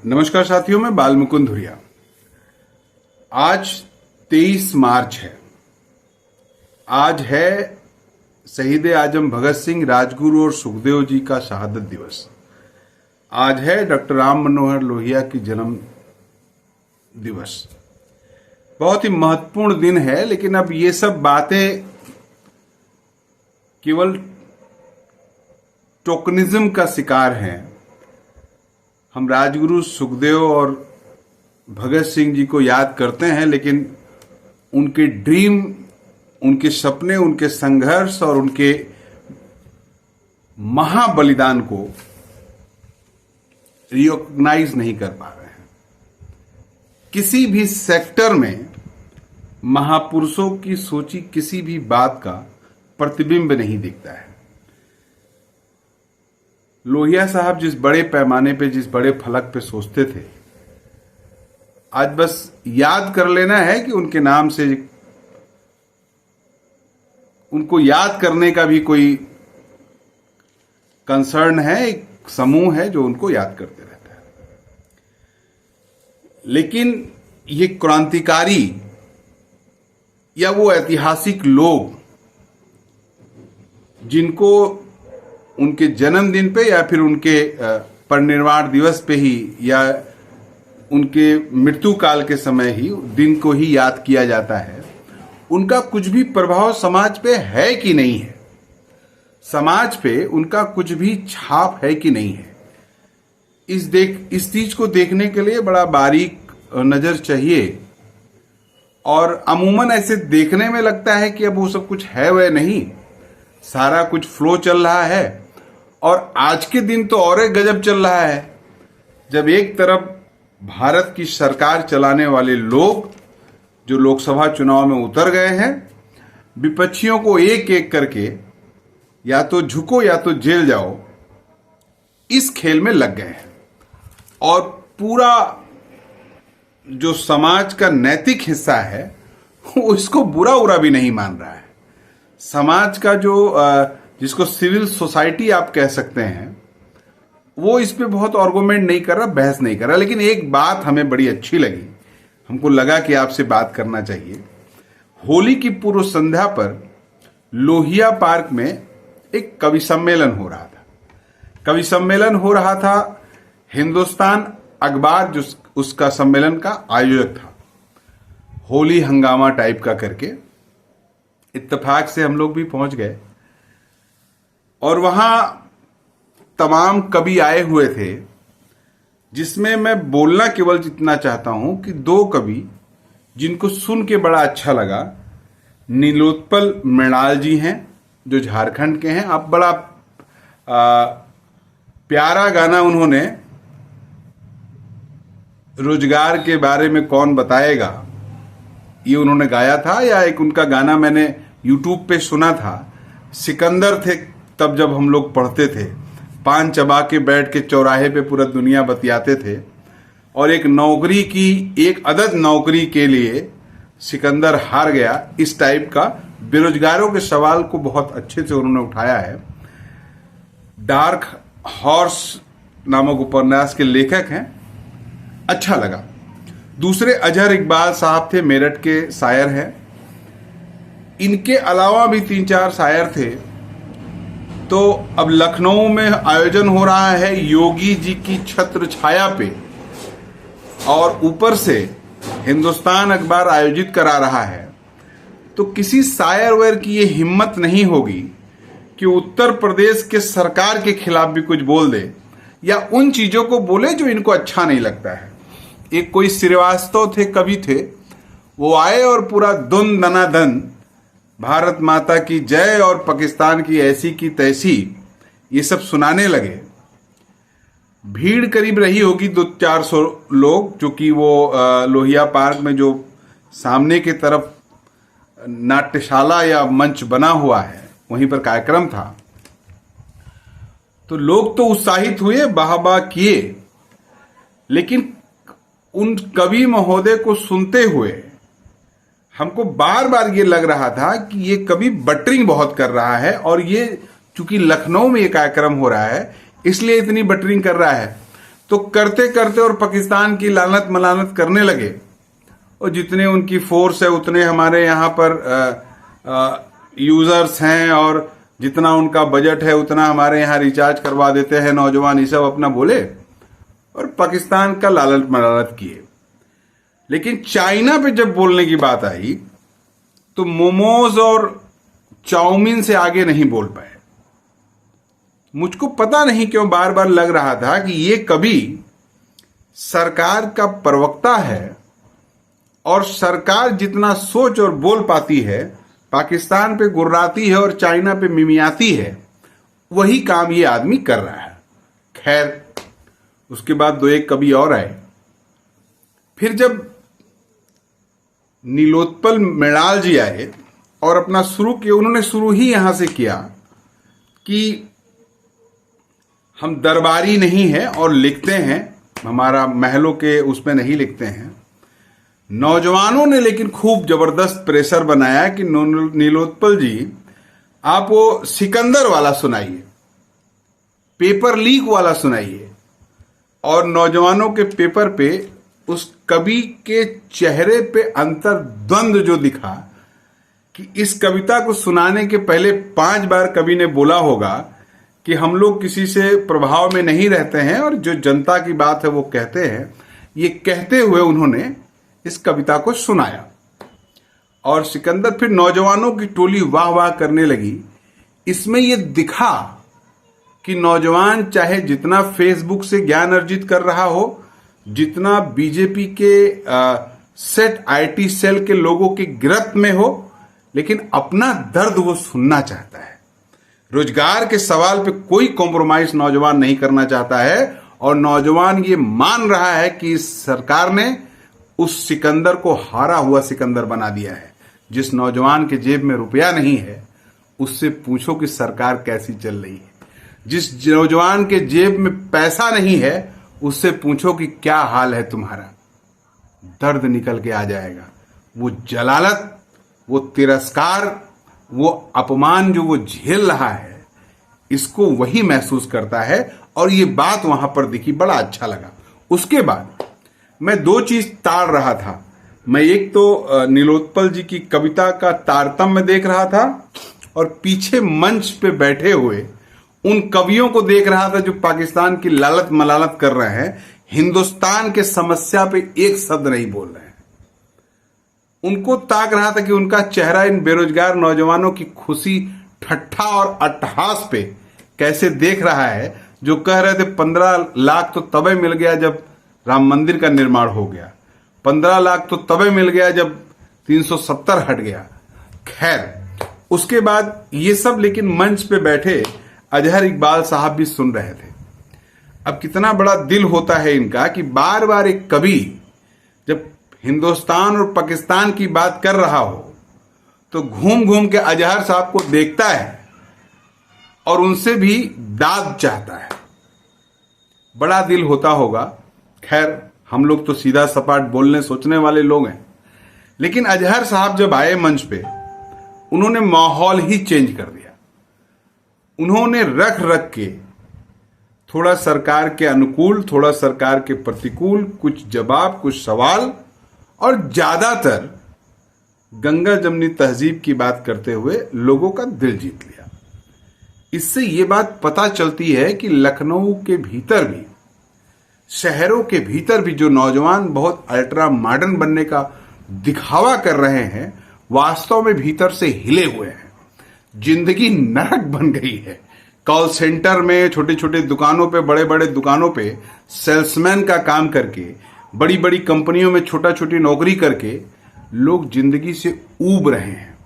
नमस्कार साथियों, मैं बाल मुकुंद धुरिया। आज 23 मार्च है। आज है शहीद आजम भगत सिंह, राजगुरु और सुखदेव जी का शहादत दिवस। आज है डॉक्टर राम मनोहर लोहिया की जन्म दिवस। बहुत ही महत्वपूर्ण दिन है, लेकिन अब ये सब बातें केवल टोकनिज्म का शिकार हैं। हम राजगुरु सुखदेव और भगत सिंह जी को याद करते हैं, लेकिन उनके ड्रीम, उनके सपने, उनके संघर्ष और उनके महाबलिदान को रिकॉग्नाइज नहीं कर पा रहे हैं। किसी भी सेक्टर में महापुरुषों की सोची किसी भी बात का प्रतिबिंब नहीं दिखता है। लोहिया साहब जिस बड़े पैमाने पे, जिस बड़े फलक पे सोचते थे, आज बस याद कर लेना है कि उनके नाम से उनको याद करने का भी कोई कंसर्न है, एक समूह है जो उनको याद करते रहता है। लेकिन ये क्रांतिकारी या वो ऐतिहासिक लोग जिनको उनके जन्मदिन पे या फिर उनके परिनिर्वाण दिवस पे ही या उनके मृत्यु काल के समय ही दिन को ही याद किया जाता है, उनका कुछ भी प्रभाव समाज पे है कि नहीं है? समाज पे उनका कुछ भी छाप है कि नहीं है? इस चीज को देखने के लिए बड़ा बारीक नजर चाहिए। और अमूमन ऐसे देखने में लगता है कि अब वो सब कुछ है वह नहीं, सारा कुछ फ्लो चल रहा है। और आज के दिन तो और एक गजब चल रहा है, जब एक तरफ भारत की सरकार चलाने वाले लोग जो लोकसभा चुनाव में उतर गए हैं, विपक्षियों को एक एक करके या तो झुको या तो जेल जाओ, इस खेल में लग गए हैं। और पूरा जो समाज का नैतिक हिस्सा है वो इसको बुरा उरा भी नहीं मान रहा है। समाज का जो जिसको सिविल सोसाइटी आप कह सकते हैं, वो इस पे बहुत आर्गुमेंट नहीं कर रहा, बहस नहीं कर रहा। लेकिन एक बात हमें बड़ी अच्छी लगी, हमको लगा कि आपसे बात करना चाहिए। होली की पूर्व संध्या पर लोहिया पार्क में एक कवि सम्मेलन हो रहा था। कवि सम्मेलन हो रहा था, हिंदुस्तान अखबार जो उसका सम्मेलन का आयोजक था, होली हंगामा टाइप का करके। इत्तेफाक से हम लोग भी पहुंच गए और वहां तमाम कवि आए हुए थे, जिसमें मैं बोलना केवल इतना चाहता हूं कि दो कवि जिनको सुन के बड़ा अच्छा लगा, नीलोत्पल मृणाल जी हैं जो झारखंड के हैं। आप बड़ा प्यारा गाना उन्होंने रोजगार के बारे में कौन बताएगा, ये उन्होंने गाया था। या एक उनका गाना मैंने यूट्यूब पे सुना था, सिकंदर थे तब जब हम लोग पढ़ते थे, पान चबा के बैठ के चौराहे पे पूरा दुनिया बतियाते थे। और एक नौकरी की, एक अदद नौकरी के लिए सिकंदर हार गया, इस टाइप का बेरोजगारों के सवाल को बहुत अच्छे से उन्होंने उठाया है। डार्क हॉर्स नामक उपन्यास के लेखक हैं, अच्छा लगा। दूसरे अजहर इकबाल साहब थे, मेरठ के शायर हैं। इनके अलावा भी 3-4 शायर थे। तो अब लखनऊ में आयोजन हो रहा है योगी जी की छत्र छाया पे, और ऊपर से हिंदुस्तान अखबार आयोजित करा रहा है। तो किसी शायर वैर की ये हिम्मत नहीं होगी कि उत्तर प्रदेश के सरकार के खिलाफ भी कुछ बोल दे या उन चीजों को बोले जो इनको अच्छा नहीं लगता है। एक कोई श्रीवास्तव थे, कवि थे, वो आए और पूरा धुन दनादन भारत माता की जय और पाकिस्तान की ऐसी की तैसी ये सब सुनाने लगे। भीड़ करीब रही होगी 200-400 लोग, जो कि वो लोहिया पार्क में जो सामने की तरफ नाट्यशाला या मंच बना हुआ है, वहीं पर कार्यक्रम था। तो लोग तो उत्साहित हुए, वाह किए। लेकिन उन कवि महोदय को सुनते हुए हमको बार बार ये लग रहा था कि ये कवि बटरिंग बहुत कर रहा है, और ये चूंकि लखनऊ में ये कार्यक्रम हो रहा है इसलिए इतनी बटरिंग कर रहा है। तो करते करते और पाकिस्तान की लानत मलानत करने लगे, और जितने उनकी फोर्स है उतने हमारे यहाँ पर यूजर्स हैं, और जितना उनका बजट है उतना हमारे यहाँ रिचार्ज करवा देते हैं नौजवान, ये सब अपना बोले और पाकिस्तान का लालच मलालत किए। लेकिन चाइना पे जब बोलने की बात आई तो मोमोज और चाउमीन से आगे नहीं बोल पाए। मुझको पता नहीं क्यों बार बार लग रहा था कि ये कभी सरकार का प्रवक्ता है, और सरकार जितना सोच और बोल पाती है, पाकिस्तान पे गुर्राती है और चाइना पे मिमियाती है, वही काम ये आदमी कर रहा है। खैर, उसके बाद दो एक कवि और आए। फिर जब नीलोत्पल मृणाल जी आए और अपना शुरू किया, उन्होंने शुरू ही यहां से किया कि हम दरबारी नहीं हैं और लिखते हैं, हमारा महलों के उसमें नहीं लिखते हैं। नौजवानों ने लेकिन खूब जबरदस्त प्रेशर बनाया कि नीलोत्पल जी आप वो सिकंदर वाला सुनाइए, पेपर लीक वाला सुनाइए। और नौजवानों के पेपर पे उस कवि के चेहरे पे अंतर द्वंद्व जो दिखा कि इस कविता को सुनाने के पहले 5 बार कवि ने बोला होगा कि हम लोग किसी से प्रभाव में नहीं रहते हैं और जो जनता की बात है वो कहते हैं। ये कहते हुए उन्होंने इस कविता को सुनाया और सिकंदर, फिर नौजवानों की टोली वाह वाह करने लगी। इसमें ये दिखा कि नौजवान चाहे जितना फेसबुक से ज्ञान अर्जित कर रहा हो, जितना बीजेपी के सेट आईटी सेल के लोगों की गिरफ्त में हो, लेकिन अपना दर्द वो सुनना चाहता है। रोजगार के सवाल पे कोई कॉम्प्रोमाइज नौजवान नहीं करना चाहता है, और नौजवान ये मान रहा है कि इस सरकार ने उस सिकंदर को हारा हुआ सिकंदर बना दिया है। जिस नौजवान के जेब में रुपया नहीं है उससे पूछो कि सरकार कैसी चल रही है। जिस नौजवान के जेब में पैसा नहीं है उससे पूछो कि क्या हाल है तुम्हारा। दर्द निकल के आ जाएगा। वो जलालत, वो तिरस्कार, वो अपमान जो वो झेल रहा है, इसको वही महसूस करता है। और ये बात वहां पर दिखी, बड़ा अच्छा लगा। उसके बाद मैं 2 चीज ताड़ रहा था। मैं एक तो नीलोत्पल जी की कविता का तारतम्य देख रहा था, और पीछे मंच पे बैठे हुए उन कवियों को देख रहा था जो पाकिस्तान की लालत मलालत कर रहे हैं, हिंदुस्तान के समस्या पे एक शब्द नहीं बोल रहे हैं। उनको ताक रहा था कि उनका चेहरा इन बेरोजगार नौजवानों की खुशी, ठट्ठा और अट्टहास पे कैसे देख रहा है, जो कह रहे थे 15 लाख तो तबे मिल गया जब राम मंदिर का निर्माण हो गया, 15 लाख तो तबे मिल गया जब 370 हट गया। खैर, उसके बाद ये सब, लेकिन मंच पे बैठे अजहर इकबाल साहब भी सुन रहे थे। अब कितना बड़ा दिल होता है इनका कि बार बार एक कवि जब हिंदुस्तान और पाकिस्तान की बात कर रहा हो तो घूम घूम के अजहर साहब को देखता है और उनसे भी दाद चाहता है। बड़ा दिल होता होगा। खैर, हम लोग तो सीधा सपाट बोलने सोचने वाले लोग हैं, लेकिन अजहर साहब जब आए मंच पे, उन्होंने माहौल ही चेंज कर दिया। उन्होंने रख रख के थोड़ा सरकार के अनुकूल, थोड़ा सरकार के प्रतिकूल, कुछ जवाब, कुछ सवाल, और ज्यादातर गंगा जमनी तहजीब की बात करते हुए लोगों का दिल जीत लिया। इससे ये बात पता चलती है कि लखनऊ के भीतर भी, शहरों के भीतर भी जो नौजवान बहुत अल्ट्रा मॉडर्न बनने का दिखावा कर रहे हैं, वास्तव में भीतर से हिले हुए हैं। जिंदगी नरक बन गई है। कॉल सेंटर में, छोटे छोटे दुकानों पे, बड़े बड़े दुकानों पे सेल्समैन का काम करके, बड़ी बड़ी कंपनियों में छोटा छोटी नौकरी करके लोग जिंदगी से ऊब रहे हैं।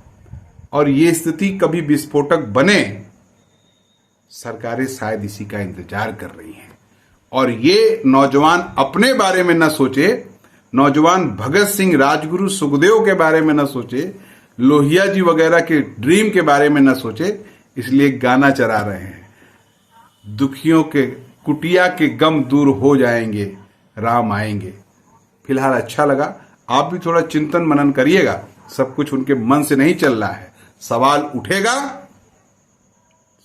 और ये स्थिति कभी विस्फोटक बने, सरकारें शायद इसी का इंतजार कर रही हैं। और ये नौजवान अपने बारे में न सोचे, नौजवान भगत सिंह, राजगुरु, सुखदेव के बारे में न सोचे, लोहिया जी वगैरह के ड्रीम के बारे में न सोचे, इसलिए गाना चला रहे हैं। दुखियों के कुटिया के गम दूर हो जाएंगे, राम आएंगे। फिलहाल अच्छा लगा। आप भी थोड़ा चिंतन मनन करिएगा। सब कुछ उनके मन से नहीं चल रहा है। सवाल उठेगा,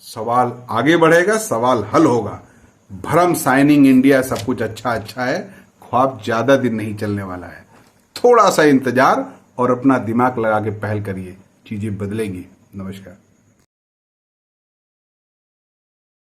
सवाल आगे बढ़ेगा, सवाल हल होगा। भरम शाइनिंग इंडिया सब कुछ अच्छा अच्छा है, ख्वाब ज्यादा दिन नहीं चलने वाला है। थोड़ा सा इंतजार और अपना दिमाग लगा के पहल करिए, चीजें बदलेंगी। नमस्कार।